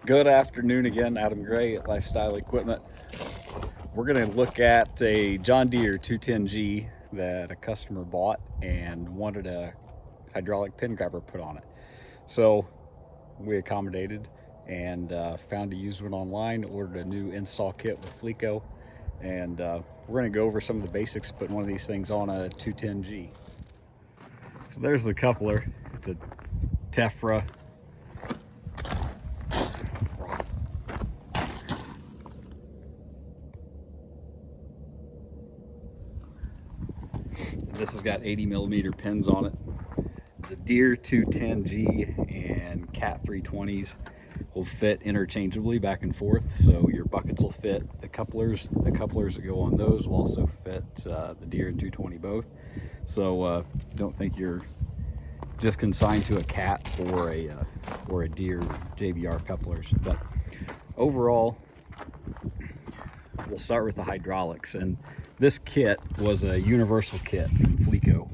Good afternoon again, Adam Gray at Lifestyle Equipment. We're going to look at a John Deere 210G that a customer bought and wanted a hydraulic pin grabber put on it. So we accommodated and found a used one online, ordered a new install kit with Fleco, and we're going to go over some of the basics of putting one of these things on a 210G. So there's the coupler. It's a Tefra. This has got 80mm pins on it. The Deere 210G and Cat 320s will fit interchangeably back and forth, so your buckets will fit. The couplers that go on those will also fit the Deere and 220 both. So don't think you're just consigned to a Cat or a Deere JBR couplers. But overall, we'll start with the hydraulics, and this kit was a universal kit from Fleco,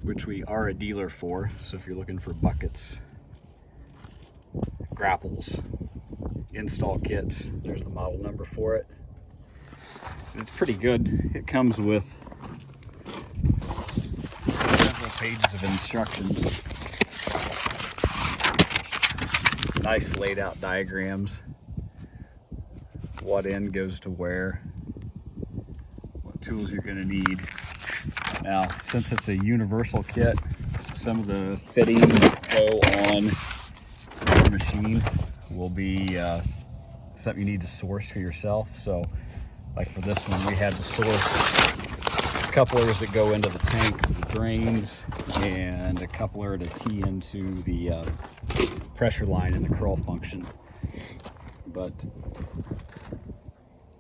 which we are a dealer for. So if you're looking for buckets, grapples, install kits, there's the model number for it. It's pretty good. It comes with several pages of instructions, nice laid out diagrams, what end goes to where, what tools you're going to need. Now, since it's a universal kit, some of the fittings that go on your machine will be something you need to source for yourself. So like for this one, we had to source couplers that go into the tank, the drains, and a coupler to tee into the pressure line and the curl function. But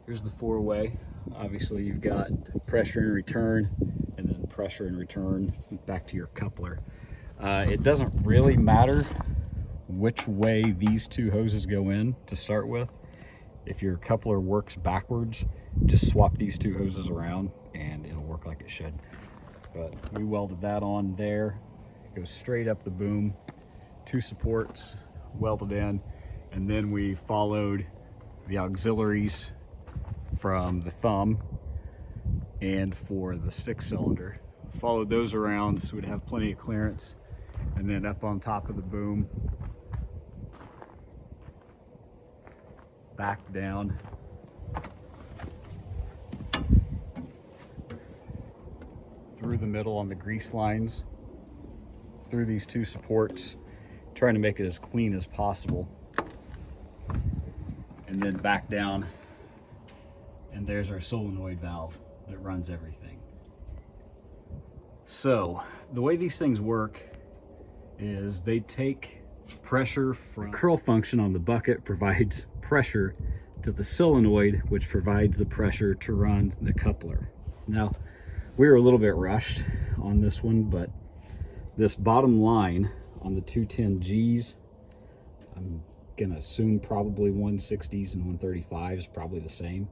here's the four-way. Obviously you've got pressure and return, and then pressure and return back to your coupler. It doesn't really matter which way these two hoses go in to start with. If your coupler works backwards, just swap these two hoses around and it'll work like it should. But we welded that on there. It goes straight up the boom, two supports welded in, and then we followed the auxiliaries from the thumb and for the stick cylinder. Followed those around so we'd have plenty of clearance, and then up on top of the boom, back down, through the middle on the grease lines, through these two supports, trying to make it as clean as possible, and then back down, and there's our solenoid valve that runs everything. So the way these things work is they take pressure from the curl function on the bucket, provides pressure to the solenoid, which provides the pressure to run the coupler. Now, we were a little bit rushed on this one, but this bottom line on the 210Gs, I'm gonna assume probably 160s and 135s, probably the same.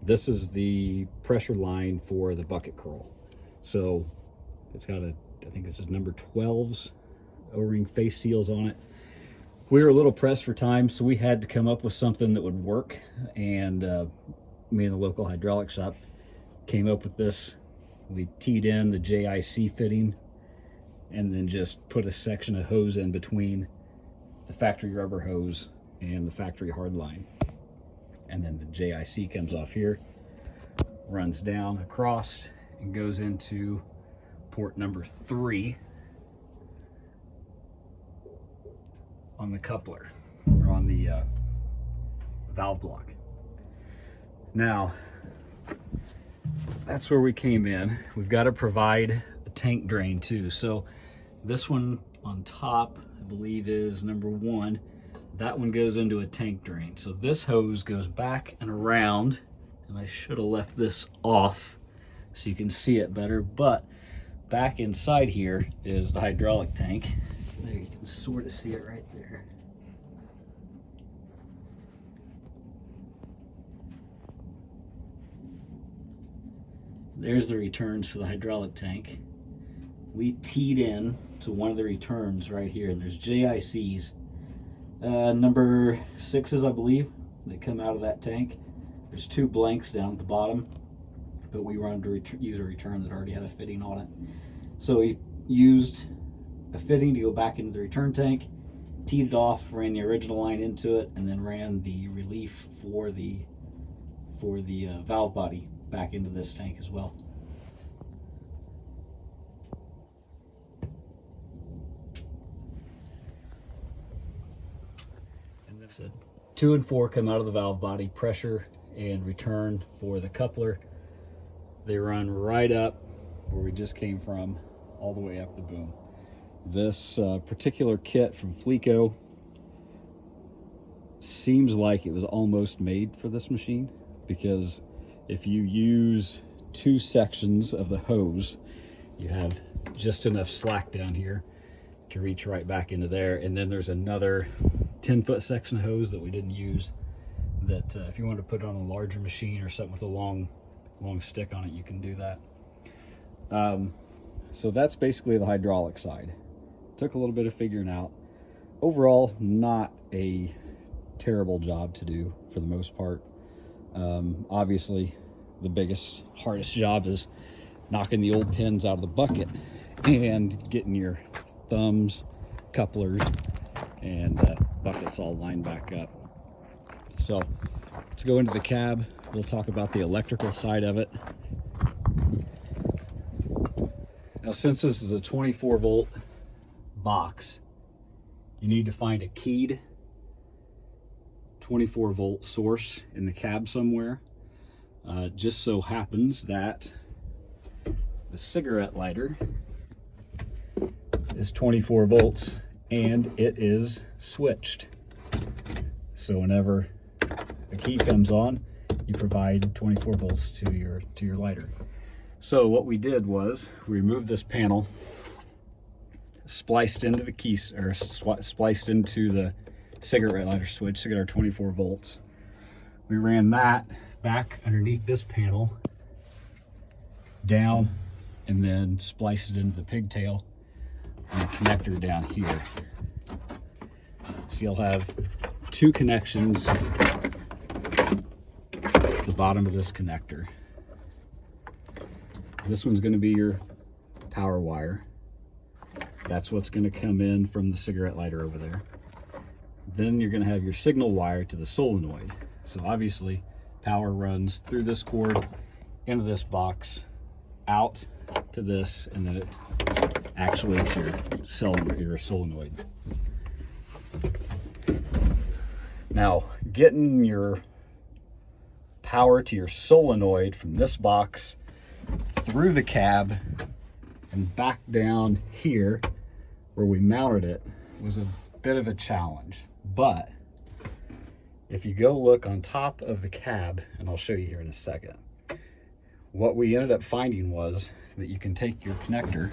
This is the pressure line for the bucket curl. So it's got I think this is number 12's O-ring face seals on it. We were a little pressed for time, so we had to come up with something that would work, and me and the local hydraulic shop came up with this. We teed in the JIC fitting and then just put a section of hose in between the factory rubber hose and the factory hard line. And then the JIC comes off here, runs down across, and goes into port number 3 on the coupler, or on the valve block. Now, that's where we came in. We've got to provide a tank drain too. So this one on top, I believe, is number 1. That one goes into a tank drain. So this hose goes back and around, and I should have left this off so you can see it better, but back inside here is the hydraulic tank. There, you can sort of see it right there. There's the returns for the hydraulic tank. We teed in to one of the returns right here, and there's JICs Number 6s, I believe, that come out of that tank. There's 2 blanks down at the bottom, but we wanted to use a return that already had a fitting on it. So we used a fitting to go back into the return tank, teed it off, ran the original line into it, and then ran the relief for the valve body back into this tank as well. And that's it. 2 and 4 come out of the valve body, pressure and return for the coupler. They run right up where we just came from, all the way up the boom. This particular kit from Fleco seems like it was almost made for this machine, because if you use 2 sections of the hose, you have just enough slack down here to reach right back into there, and then there's another 10-foot section of hose that we didn't use, that if you want to put it on a larger machine or something with a long stick on it, you can do that. So that's basically the hydraulic side. Took a little bit of figuring out. Overall, not a terrible job to do for the most part. Obviously, the biggest, hardest job is knocking the old pins out of the bucket and getting your thumbs, couplers, and buckets all lined back up. So let's go into the cab. We'll talk about the electrical side of it. Now, since this is a 24-volt box, you need to find a keyed 24-volt source in the cab somewhere. Just so happens that the cigarette lighter is 24 volts and it is switched. So whenever the key comes on, you provide 24 volts to your lighter. So what we did was we removed this panel, spliced into the keys, or spliced into the cigarette lighter switch to get our 24 volts. We ran that back underneath this panel, down, and then spliced it into the pigtail and the connector down here. So you'll have 2 connections at the bottom of this connector. This one's going to be your power wire. That's what's going to come in from the cigarette lighter over there. Then you're going to have your signal wire to the solenoid. So obviously power runs through this cord into this box, out to this, and then it actuates your solenoid. Now, getting your power to your solenoid from this box through the cab and back down here where we mounted it was a bit of a challenge. But if you go look on top of the cab, and I'll show you here in a second, what we ended up finding was that you can take your connector,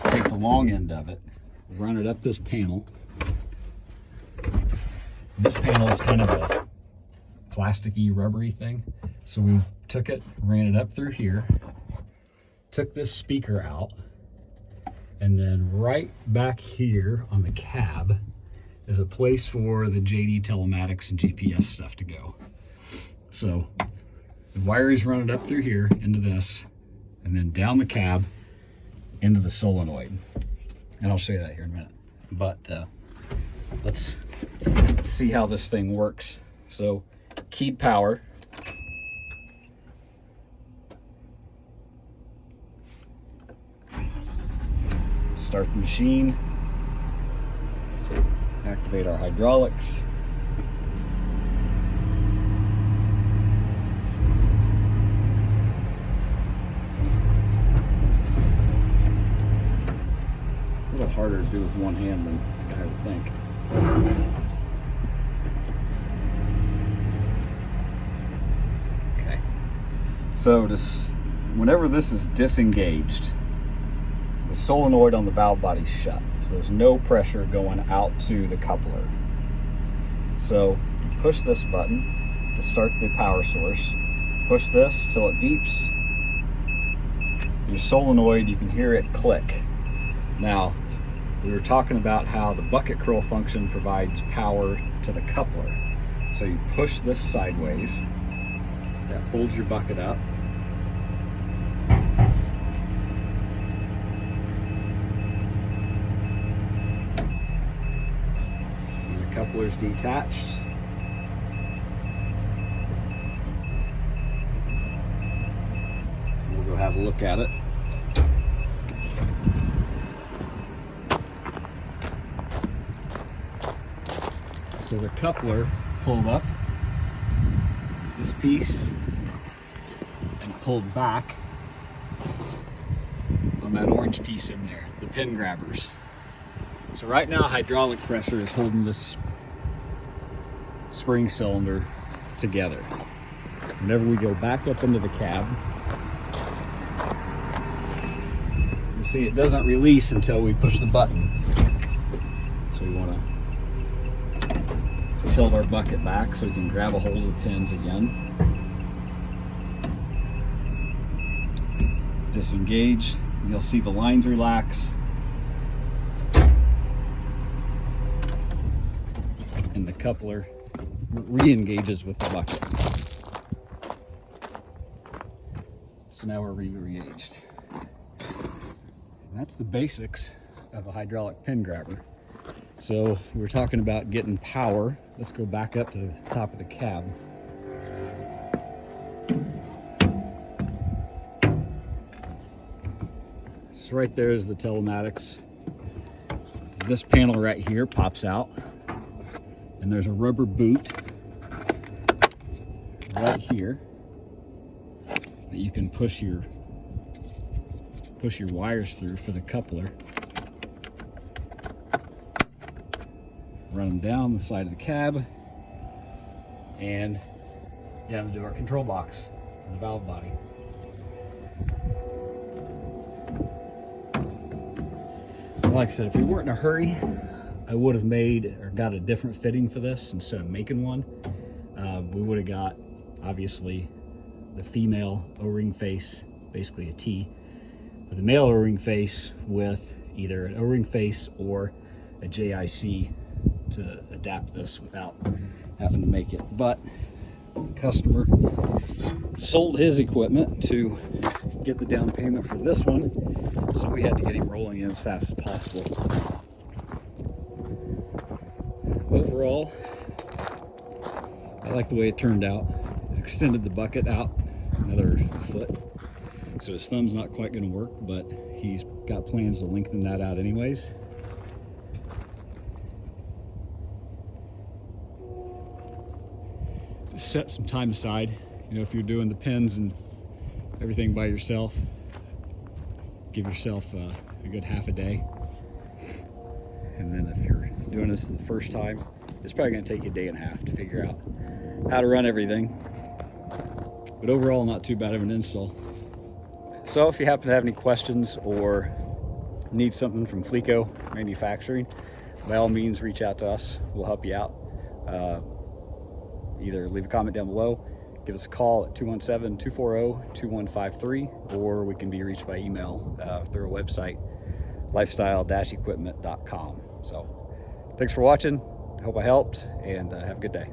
take the long end of it, run it up this panel. This panel is kind of a plasticky, rubbery thing. So we took it, ran it up through here, took this speaker out, and then right back here on the cab is a place for the JD telematics and GPS stuff to go. So the wires run it up through here into this, and then down the cab into the solenoid. And I'll show you that here in a minute. But let's see how this thing works. So keyed power. Start the machine. Activate our hydraulics. A little harder to do with one hand than I would think. Okay. So whenever this is disengaged, the solenoid on the valve body is shut, so there's no pressure going out to the coupler. So you push this button to start the power source, push this till it beeps. Your solenoid, you can hear it click. Now, we were talking about how the bucket curl function provides power to the coupler. So you push this sideways, that folds your bucket up. And the coupler's detached. We'll go have a look at it. So the coupler pulled up this piece and pulled back on that orange piece in there, the pin grabbers. So right now hydraulic pressure is holding this spring cylinder together. Whenever we go back up into the cab, you see it doesn't release until we push the button. So we want to tilt our bucket back so we can grab a hold of the pins again. Disengage, and you'll see the lines relax. And the coupler re-engages with the bucket. So now we're re-engaged. And that's the basics of a hydraulic pin grabber. So we're talking about getting power. Let's go back up to the top of the cab. So right there is the telematics. This panel right here pops out, and there's a rubber boot right here that you can push your wires through for the coupler. Run them down the side of the cab and down into our control box and the valve body. Like I said, if we weren't in a hurry, I would have made or got a different fitting for this instead of making one. We would have got, obviously, the female O-ring face, basically a T, but the male O-ring face with either an O-ring face or a JIC to adapt this without having to make it. But the customer sold his equipment to get the down payment for this one, so we had to get him rolling in as fast as possible. Overall, I like the way it turned out. It extended the bucket out another foot, so his thumb's not quite going to work, but he's got plans to lengthen that out anyways. Just set some time aside. You know, if you're doing the pins and everything by yourself, give yourself a good half a day. And then if you're doing this the first time, it's probably going to take you a day and a half to figure out how to run everything. But overall, not too bad of an install. So if you happen to have any questions or need something from Fleco Manufacturing, by all means reach out to us. We'll help you out. Either leave a comment down below, give us a call at 217-240-2153, or we can be reached by email through our website, lifestyle-equipment.com. So thanks for watching. I hope I helped, and have a good day.